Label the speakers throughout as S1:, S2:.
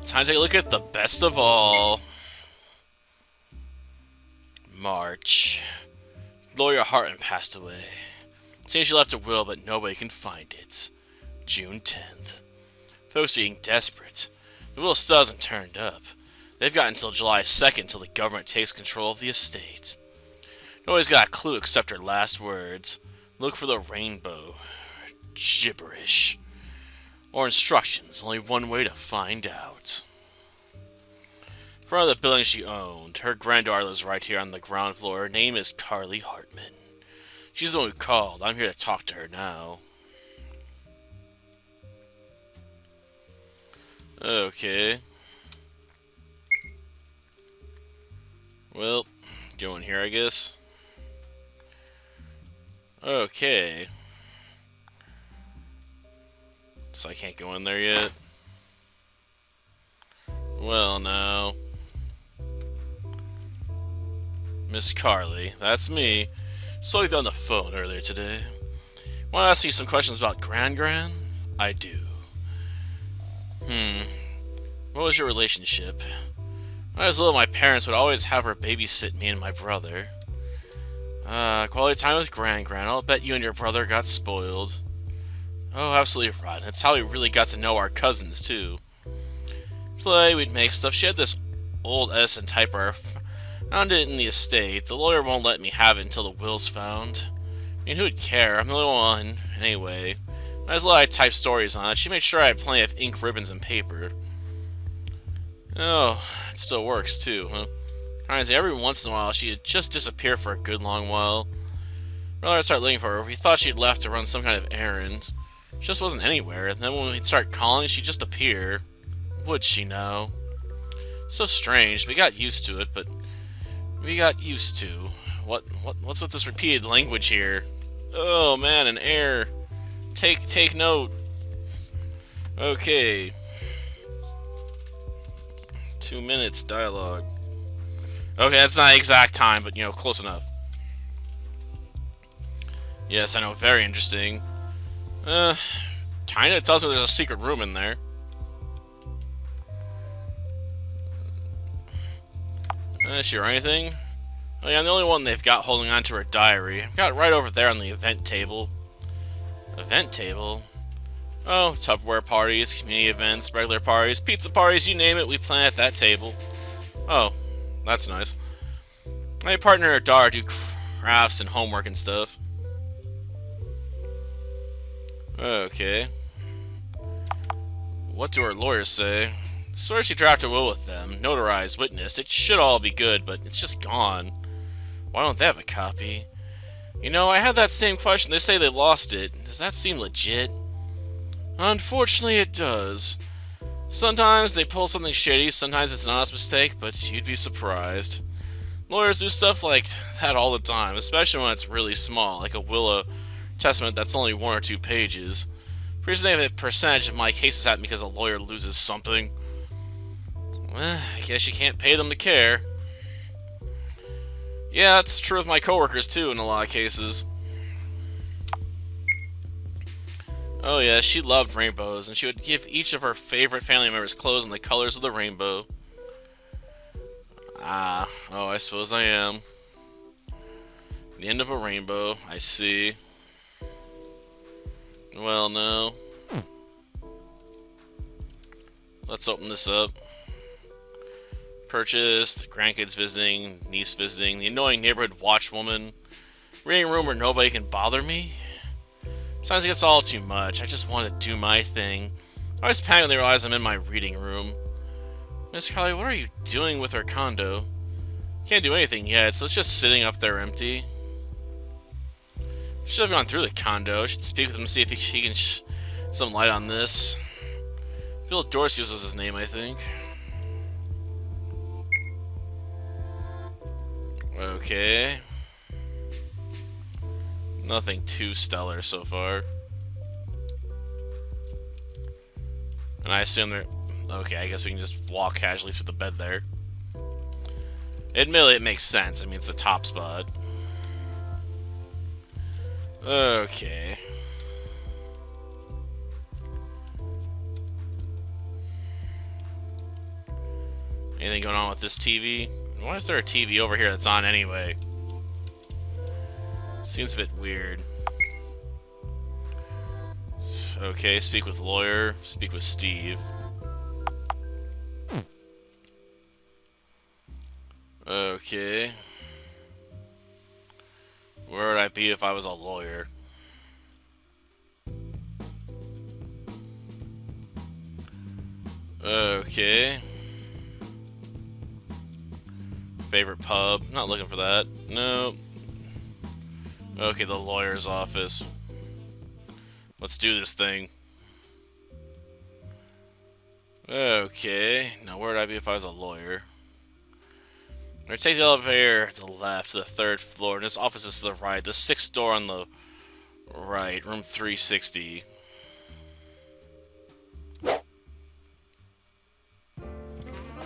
S1: Time to take a look at the best of all. March. Gloria Hartman passed away. Seems she left a will, but nobody can find it. June 10th. Folks are getting desperate. The will still hasn't turned up. They've got until July 2nd until the government takes control of the estate. Nobody's got a clue except her last words. Look for the rainbow. Gibberish. Or instructions, only one way to find out. In front of the building she owned, her granddaughter lives right here on the ground floor. Her name is Carly Hartman. She's the one who called. I'm here to talk to her now. Okay. Well, going here, I guess. Okay. So I can't go in there yet. Well, no. Miss Carly, that's me. Spoke to you on the phone earlier today. Want to ask you some questions about Gran? I do. What was your relationship? When I was little, my parents would always have her babysit me and my brother. Quality time with Gran. I'll bet you and your brother got spoiled. Oh, absolutely rotten. That's how we really got to know our cousins, too. Play, we'd make stuff. She had this old Edison typewriter. Found it in the estate. The lawyer won't let me have it until the will's found. I mean, who'd care? I'm the only one. Anyway, when I was little, I typed stories on it. She made sure I had plenty of ink, ribbons, and paper. Oh, it still works, too, huh? Honestly, every once in a while, she'd just disappear for a good long while. Brother, I'd start looking for her. We thought she'd left to run some kind of errand. She just wasn't anywhere, and then when we'd start calling, she'd just appear. Would she know? So strange. We got used to it, but we got used to. What's with this repeated language here? Oh man, an error. Take note. Okay. 2 minutes dialogue. Okay, that's not the exact time, but you know, close enough. Yes, I know, very interesting. Kinda, it tells me there's a secret room in there. Sure, anything? Oh yeah, I'm the only one they've got holding on to her diary. I've got it right over there on the event table. Event table? Oh, Tupperware parties, community events, regular parties, pizza parties, you name it, we plan at that table. Oh, that's nice. My partner and her daughter do crafts and homework and stuff. Okay. What do our lawyers say? Swear she drafted a will with them, notarized, witnessed. It should all be good, but it's just gone. Why don't they have a copy? You know, I had that same question. They say they lost it. Does that seem legit? Unfortunately, it does. Sometimes they pull something shady, sometimes it's an honest mistake, but you'd be surprised. Lawyers do stuff like that all the time, especially when it's really small, like a will testament that's only 1 or 2 pages. Pretty they have a percentage of my cases happen because a lawyer loses something. Well, I guess you can't pay them to care. Yeah, that's true with my coworkers too in a lot of cases. Oh yeah, she loved rainbows, and she would give each of her favorite family members clothes in the colors of the rainbow. Oh, I suppose I am. The end of a rainbow, I see. Well, no. Let's open this up. Purchased, grandkids visiting, niece visiting, the annoying neighborhood watchwoman, reading room where nobody can bother me. Sometimes it gets all too much. I just want to do my thing. I always panic when they realize I'm in my reading room. Miss Carly, what are you doing with her condo? Can't do anything yet, so it's just sitting up there empty. Should have gone through the condo. I should speak with him to see if he can shed some light on this. Phil Dorsey was his name, I think. Okay. Nothing too stellar so far. And I assume they're... Okay, I guess we can just walk casually through the bed there. Admittedly, it makes sense. I mean, it's the top spot. Okay. Anything going on with this TV? Why is there a TV over here that's on anyway? Seems a bit weird. Okay, speak with lawyer, speak with Steve. Okay. Where would I be if I was a lawyer? Okay. Favorite pub? Not looking for that. No. Okay, the lawyer's office. Let's do this thing. Okay. Now where would I be if I was a lawyer? I'm gonna take the elevator to the left to the 3rd floor, and this office is to the right. The 6th door on the right, room 360.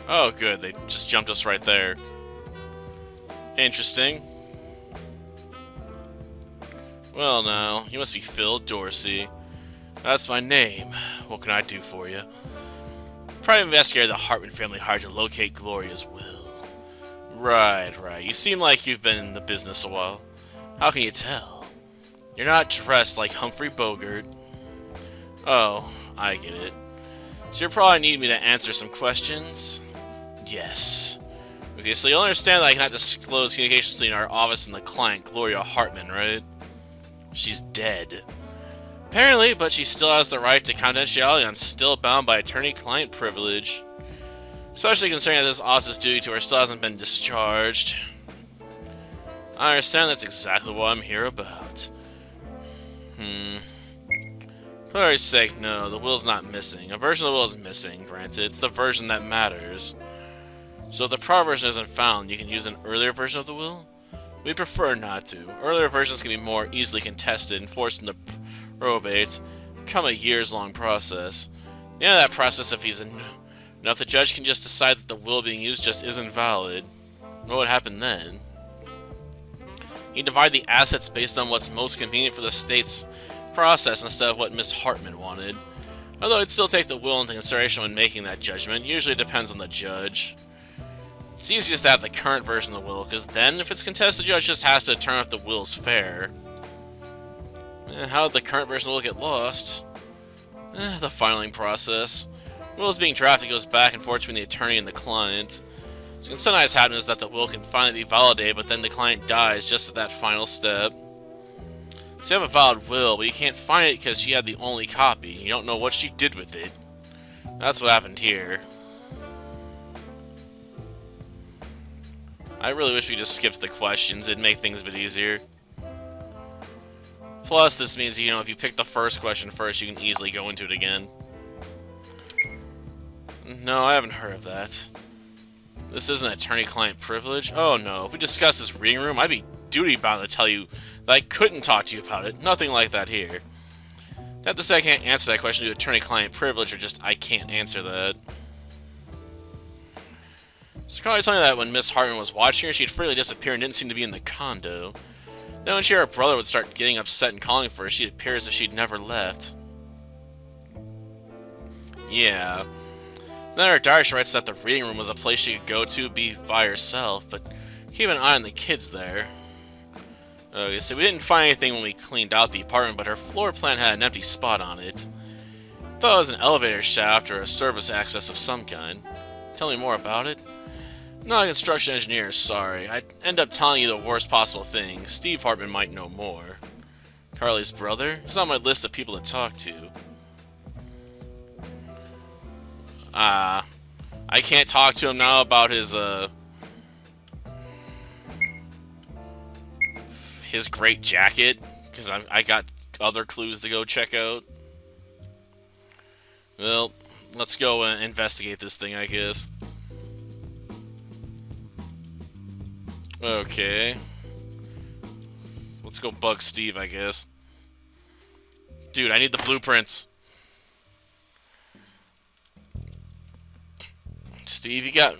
S1: Oh, good. They just jumped us right there. Interesting. Well, now, you must be Phil Dorsey. That's my name. What can I do for you? Private investigator the Hartman family hired to locate Gloria's will. Right. You seem like you've been in the business a while. How can you tell? You're not dressed like Humphrey Bogart. Oh, I get it. So you'll probably need me to answer some questions? Yes. Okay, so you'll understand that I cannot disclose communications between our office and the client, Gloria Hartman, right? She's dead. Apparently, but she still has the right to confidentiality. I'm still bound by attorney-client privilege. Especially considering that this officer's duty to her still hasn't been discharged. I understand that's exactly what I'm here about. For Clary's sake, no, the will's not missing. A version of the will is missing, granted. It's the version that matters. So if the proper version isn't found, you can use an earlier version of the will? We prefer not to. Earlier versions can be more easily contested and forced into probate. Become a years-long process. At the end of that process, if he's enough, the judge can just decide that the will being used just isn't valid. What would happen then? You divide the assets based on what's most convenient for the state's process instead of what Miss Hartman wanted. Although I'd still take the will into consideration when making that judgment. Usually it depends on the judge. It's easiest to have the current version of the will, because then if it's contested, the judge just has to determine if the will's fair. How did the current version of the will get lost? The filing process. The will is being drafted, goes back and forth between the attorney and the client. So what can sometimes happen is that the will can finally be validated, but then the client dies just at that final step. So you have a valid will, but you can't find it because she had the only copy. You don't know what she did with it. That's what happened here. I really wish we just skipped the questions. It'd make things a bit easier. Plus, this means, you know, if you pick the first question first, you can easily go into it again. No, I haven't heard of that. This isn't attorney-client privilege? Oh no, if we discuss this reading room, I'd be duty-bound to tell you that I couldn't talk to you about it. Nothing like that here. Not to say I can't answer that question due to attorney-client privilege, or just I can't answer that. So Carly told me that when Miss Hartman was watching her, she'd freely disappear and didn't seem to be in the condo. Then when she or her brother would start getting upset and calling for her, she'd appear as if she'd never left. Yeah. Then in her diary she writes that the reading room was a place she could go to, be by herself, but keep an eye on the kids there. Okay, so we didn't find anything when we cleaned out the apartment, but her floor plan had an empty spot on it. Thought it was an elevator shaft or a service access of some kind. Tell me more about it? Not a construction engineer, sorry. I'd end up telling you the worst possible thing. Steve Hartman might know more. Carly's brother? He's on my list of people to talk to. I can't talk to him now about his great jacket, because I got other clues to go check out. Well, let's go investigate this thing, I guess. Okay. Let's go bug Steve, I guess. Dude, I need the blueprints. Steve, you got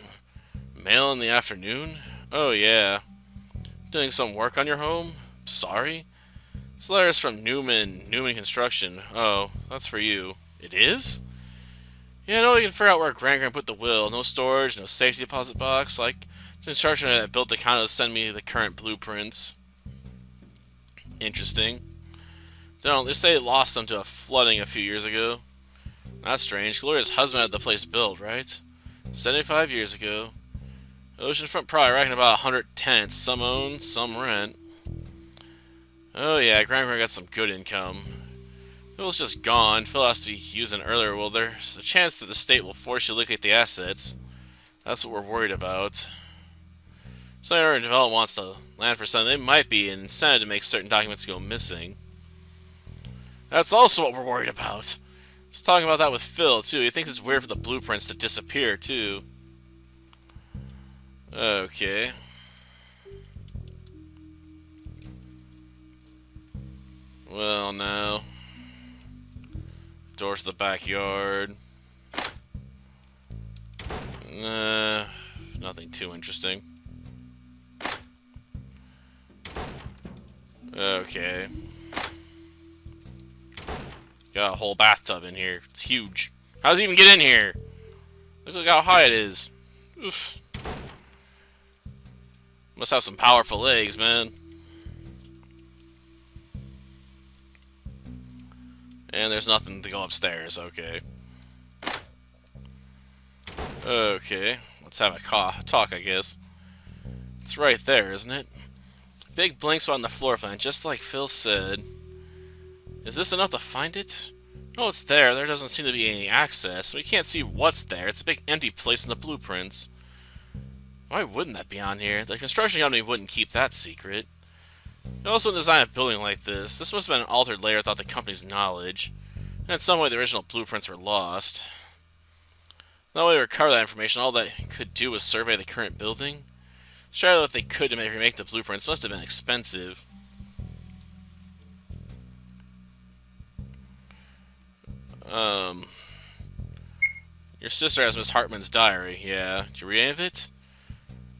S1: mail in the afternoon? Oh, yeah. Doing some work on your home? Sorry? This letter's from Newman Construction. Oh, that's for you. It is? Yeah, no, we can figure out where Gran put the will. No storage, no safety deposit box. Like, the instruction that built the condo to send me the current blueprints. Interesting. They say they lost them to a flooding a few years ago. That's strange. Gloria's husband had the place built, right? 75 years ago. Oceanfront probably reckon about 100 tenants. Some own, some rent. Oh yeah, Grandma got some good income. Phil's just gone. Phil has to be using earlier. Well, there's a chance that the state will force you to liquidate the assets. That's what we're worried about. So if development wants to land for something, they might be an incentive to make certain documents go missing. That's also what we're worried about. I was talking about that with Phil, too. He thinks it's weird for the blueprints to disappear, too. Okay. Well, now. Door to the backyard. Nothing too interesting. Okay. Got a whole bathtub in here. It's huge. How does he even get in here? Look how high it is. Oof. Must have some powerful legs, man. And there's nothing to go upstairs. Okay. Okay. Let's have a talk, I guess. It's right there, isn't it? Big blank spot on the floor plan, just like Phil said. Is this enough to find it? No, it's there. There doesn't seem to be any access. We can't see what's there. It's a big empty place in the blueprints. Why wouldn't that be on here? The construction company wouldn't keep that secret. They also designed a building like this. This must have been an altered layer without the company's knowledge. And in some way, the original blueprints were lost. No way to recover that information. All they could do was survey the current building. Try what they could to remake the blueprints. Must have been expensive. Your sister has Miss Hartman's diary. Yeah. Did you read any of it?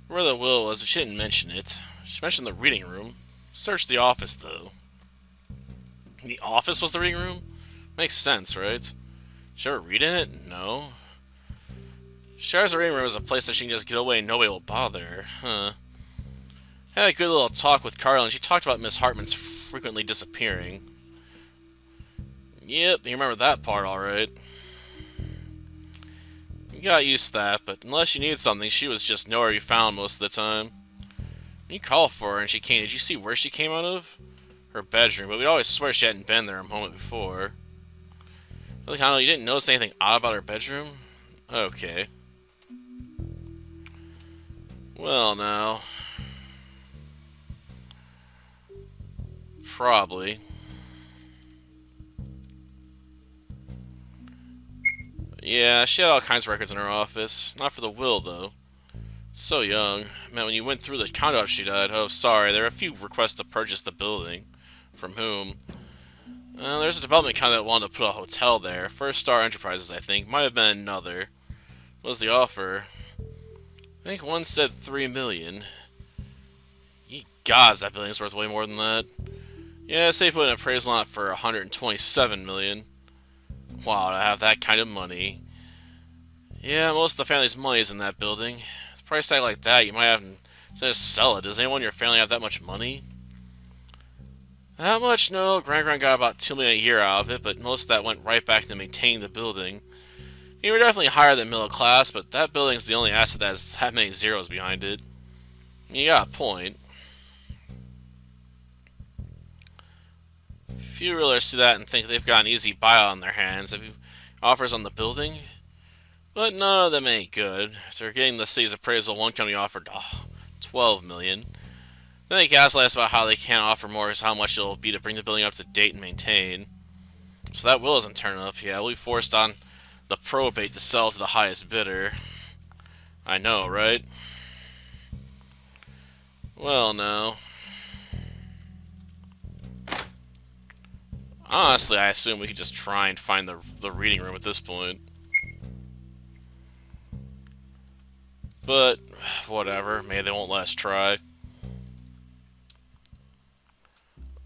S1: Where the will was, but she didn't mention it. She mentioned the reading room. Searched the office, though. The office was the reading room? Makes sense, right? Did she ever read in it? No. She has the reading room as a place that she can just get away and nobody will bother her. Huh. Had a good little talk with Carla, and she talked about Miss Hartman's frequently disappearing. Yep, you remember that part alright. You got used to that, but unless you needed something, she was just nowhere to be found most of the time. You called for her and she came. Did you see where she came out of? Her bedroom, but we'd always swear she hadn't been there a moment before. Look, I know you didn't notice anything odd about her bedroom? Okay. Well, now. Probably. Yeah, she had all kinds of records in her office. Not for the will, though. So young. Man, when you went through the condo after she died, oh, sorry, there are a few requests to purchase the building. From whom? There's a development company that wanted to put a hotel there. First Star Enterprises, I think. Might have been another. What was the offer? I think one said $3 million. Ye gods, that building's worth way more than that. Yeah, say put an appraisal on it for $127 million. Wow, to have that kind of money. Yeah, most of the family's money is in that building. With a price tag like that, you might have to just sell it. Does anyone in your family have that much money? That much? No. Grand got about $2 million a year out of it, but most of that went right back to maintaining the building. You were definitely higher than middle class, but that building's the only asset that has that many zeros behind it. You got a point. Few realtors see that and think they've got an easy buyout on their hands. Have you offers on the building? But none of them ain't good. After getting the city's appraisal, one company offered $12 million. Then they gaslight us about how they can't offer more because how much it'll be to bring the building up to date and maintain. So that will doesn't turn up. Yeah, we'll be forced on the probate to sell to the highest bidder. I know, right? Well, no. Honestly, I assume we could just try and find the reading room at this point. But, whatever. Maybe they won't let us try.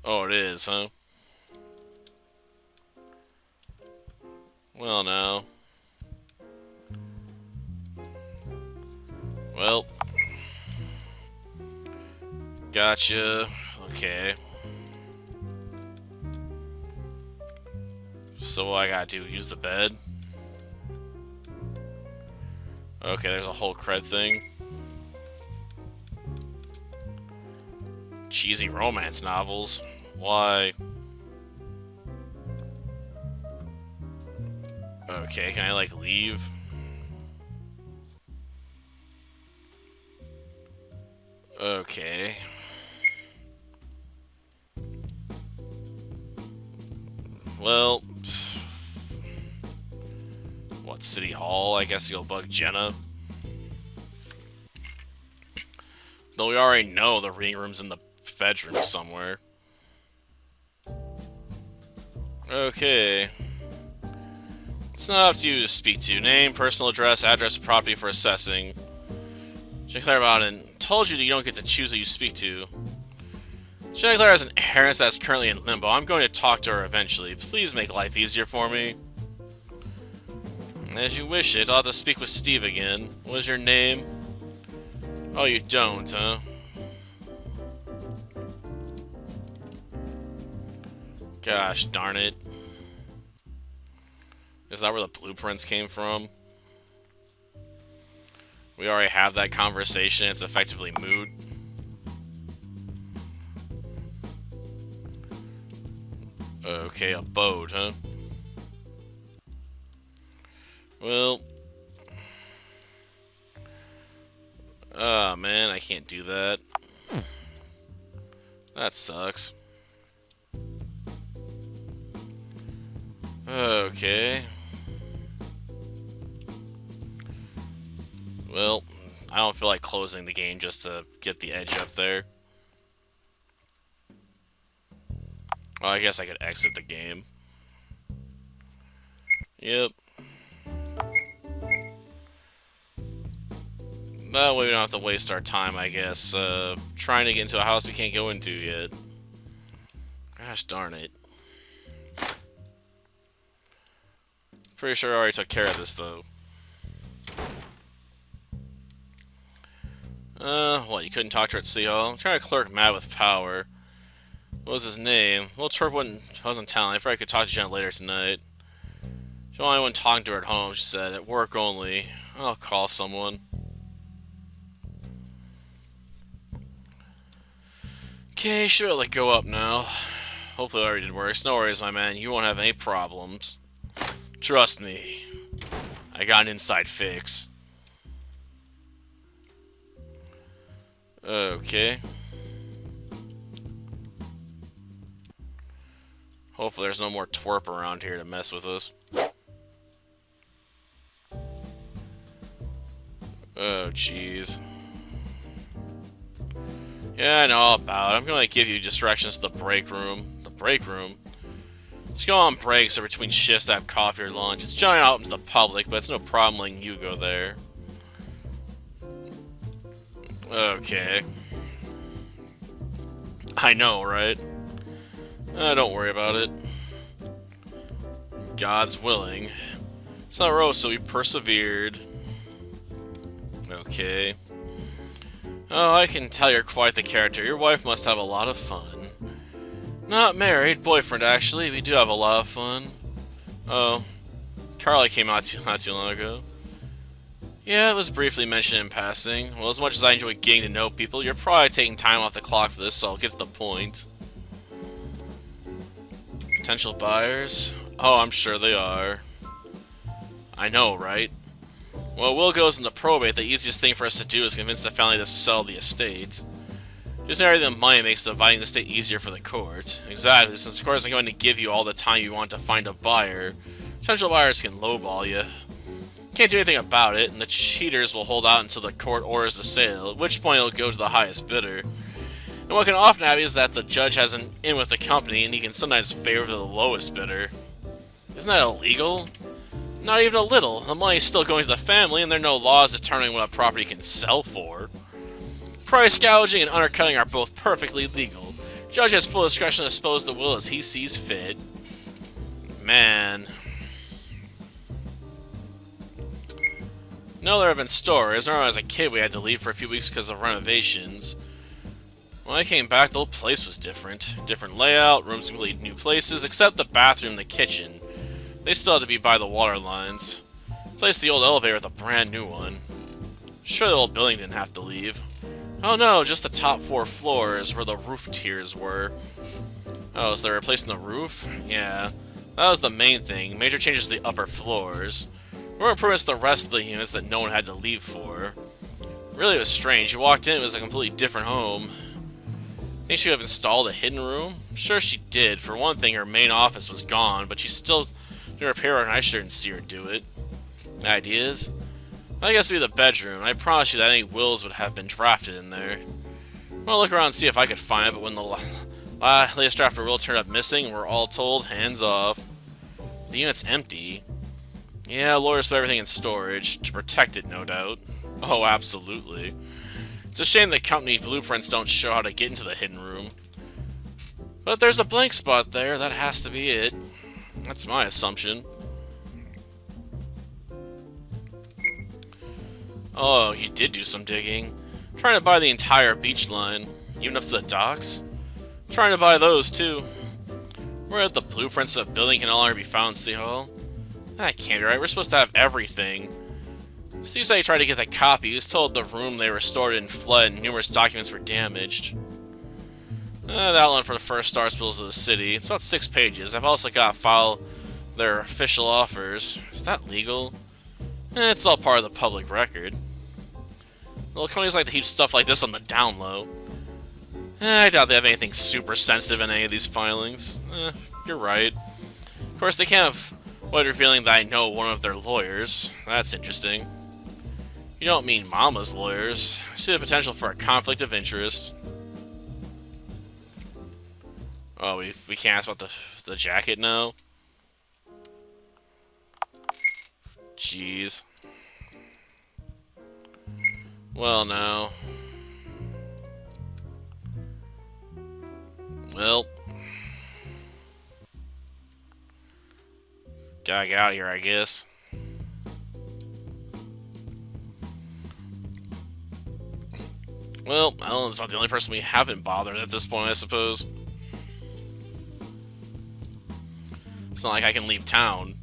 S1: Oh, it is, huh? Well, no. Well. Gotcha. Okay. So what I gotta do? Use the bed? Okay, there's a whole cred thing. Cheesy romance novels. Why? Okay, can I, like, leave? Okay. Well... What, City Hall? I guess you'll bug Jenna. Though we already know the reading room's in the bedroom somewhere. Okay. It's not up to you to speak to. Name, personal address, address of property for assessing. Should I declare about it? And told you that you don't get to choose who you speak to. Should I declare as an heiress that's currently in limbo? I'm going to talk to her eventually. Please make life easier for me. As you wish it, I'll have to speak with Steve again. What is your name? Oh, you don't, huh? Gosh darn it. Is that where the blueprints came from? We already have that conversation. It's effectively moot. Okay, abode, huh? Well... Oh, man, I can't do that. That sucks. Okay. Well, I don't feel like closing the game just to get the edge up there. Oh, I guess I could exit the game. Yep. That way we don't have to waste our time, I guess, trying to get into a house we can't go into yet. Gosh darn it. Pretty sure I already took care of this, though. What, you couldn't talk to her at City Hall? I'm trying to clerk mad with power. What was his name? Well, Twerp wasn't telling. I thought I could talk to Jen later tonight. She don't want anyone talking to her at home, she said. At work only. I'll call someone. Okay, should be able to go up now. Hopefully it already did work. No worries, my man. You won't have any problems. Trust me. I got an inside fix. Okay. Hopefully there's no more twerp around here to mess with us. Oh, jeez. Yeah, I know all about it. I'm gonna give you directions to the break room. The break room? Just go on breaks or between shifts to have coffee or lunch. It's generally out to the public, but it's no problem letting you go there. Okay. I know, right? Don't worry about it. God's willing. It's not row, so we persevered. Okay. Oh, I can tell you're quite the character. Your wife must have a lot of fun. Not married, boyfriend actually. We do have a lot of fun. Oh, Carly came out not too long ago. Yeah, it was briefly mentioned in passing. Well, as much as I enjoy getting to know people, you're probably taking time off the clock for this, so I'll get to the point. Potential buyers? Oh, I'm sure they are. I know, right? Well, Will goes into probate. The easiest thing for us to do is convince the family to sell the estate. Just narrowing the money makes dividing the estate easier for the court. Exactly, since the court isn't going to give you all the time you want to find a buyer. Potential buyers can lowball you. Can't do anything about it, and the cheaters will hold out until the court orders the sale, at which point it'll go to the highest bidder. And what can often happen is that the judge has an in with the company, and he can sometimes favor the lowest bidder. Isn't that illegal? Not even a little. The money's still going to the family, and there are no laws determining what a property can sell for. Price gouging and undercutting are both perfectly legal. Judge has full discretion to dispose the will as he sees fit. Man. No, there have been stores. I remember as a kid we had to leave for a few weeks because of renovations. When I came back, the whole place was different. Different layout, rooms completely new places, except the bathroom and the kitchen. They still had to be by the water lines. Replaced the old elevator with a brand new one. Sure, the old building didn't have to leave. Oh no, just the top 4 floors where the roof tiers were. Oh, so they're replacing the roof? Yeah, that was the main thing. Major changes to the upper floors. More improvements to the rest of the units that no one had to leave for. Really, it was strange. You walked in, it was a completely different home. Think she would have installed a hidden room? Sure she did. For one thing, her main office was gone, but she still did repair it and I sure didn't see her do it. Ideas? I guess it'd be the bedroom. I promise you that any wills would have been drafted in there. I'll look around and see if I could find it, but when the latest draft of a will turned up missing, we're all told, hands off. The unit's empty. Yeah, lawyers put everything in storage, to protect it, no doubt. Oh, absolutely. It's a shame the company blueprints don't show how to get into the hidden room. But there's a blank spot there, that has to be it. That's my assumption. Oh, you did do some digging. Trying to buy the entire beach line, even up to the docks. Trying to buy those, too. Where the blueprints of the building can no longer be found in City Hall. That can't be right, we're supposed to have everything. Seems like he tried to get that copy. He was told the room they restored in flood and numerous documents were damaged. The outline for the first star spills of the city. It's about 6 pages. I've also got to file their official offers. Is that legal? It's all part of the public record. Well, companies like to keep stuff like this on the down low. I doubt they have anything super sensitive in any of these filings. You're right. Of course, they can't avoid revealing that I know one of their lawyers. That's interesting. You don't mean Mama's lawyers. I see the potential for a conflict of interest. Oh, we can't ask about the jacket now? Jeez. Well, no. Well. Gotta get out of here, I guess. Well, Ellen's not the only person we haven't bothered at this point, I suppose. It's not like I can leave town.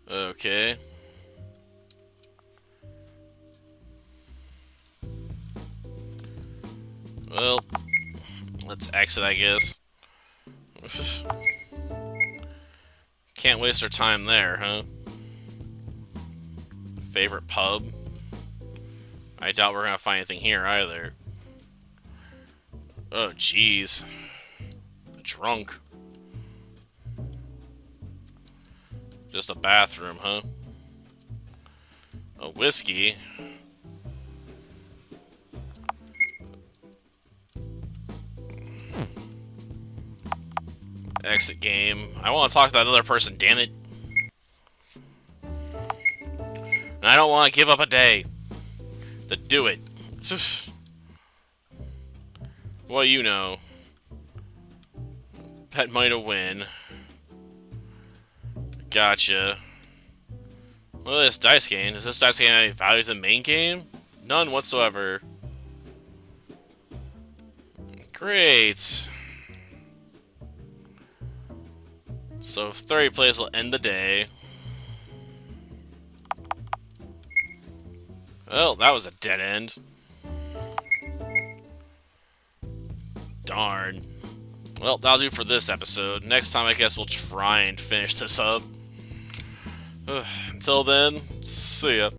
S1: Okay. Well, let's exit, I guess. Can't waste our time there, huh? Favorite pub? I doubt we're gonna find anything here either. Oh, jeez. Drunk. Just a bathroom, huh? A whiskey? Exit game. I want to talk to that other person, damn it. And I don't want to give up a day to do it. Well, you know. Bet money to win. Gotcha. Well, this dice game. Does this dice game have any value to the main game? None whatsoever. Great. So 30 plays will end the day. Well, that was a dead end. Darn. Well, that'll do for this episode. Next time, I guess we'll try and finish this up. Until then, see ya.